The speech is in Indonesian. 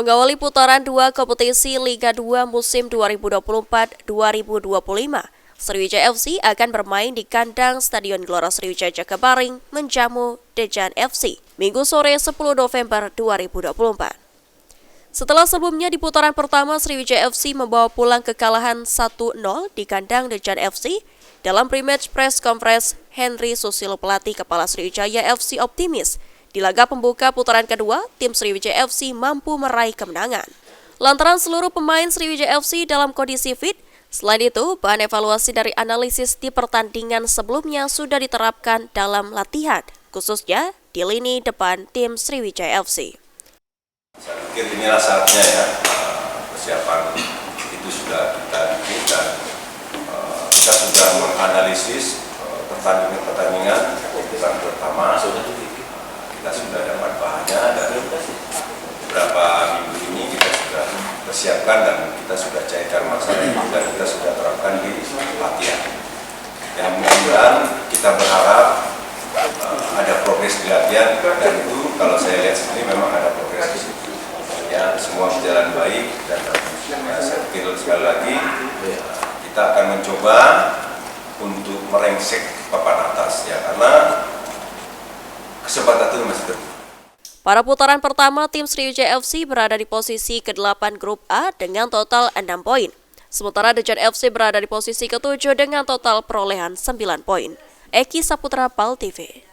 Mengawali putaran 2 kompetisi Liga 2 musim 2024-2025, Sriwijaya FC akan bermain di kandang Stadion Gelora Sriwijaya Jakabaring menjamu Dejan FC Minggu sore 10 November 2024. Setelah sebelumnya di putaran pertama Sriwijaya FC membawa pulang kekalahan 1-0 di kandang Dejan FC, dalam pre-match press conference Henry Susilo pelatih kepala Sriwijaya FC optimis di laga pembuka putaran kedua, tim Sriwijaya FC mampu meraih kemenangan. Lantaran seluruh pemain Sriwijaya FC dalam kondisi fit, selain itu, bahan evaluasi dari analisis di pertandingan sebelumnya sudah diterapkan dalam latihan, khususnya di lini depan tim Sriwijaya FC. Saya pikir inilah saatnya ya, persiapan itu sudah kita bikin dan kita sudah menganalisis pertandingan putaran pertama. Kita sudah dapat bahannya dan beberapa minggu ini kita sudah persiapkan dan kita sudah cairkan masalah itu dan kita sudah terapkan di latihan. Yang mudah-mudahan kita berharap ada progres di latihan dan itu kalau saya lihat sendiri memang ada progres di situ. Ya, semua berjalan baik dan saya pikir sekali lagi kita akan mencoba untuk merengsek papan atas ya karena kesempatan itu masih terbuka. Pada putaran pertama, tim Sriwijaya FC berada di posisi ke-8 grup A dengan total 6 poin. Sementara Dejan FC berada di posisi ke-7 dengan total perolehan 9 poin. Eki Saputra, PAL TV.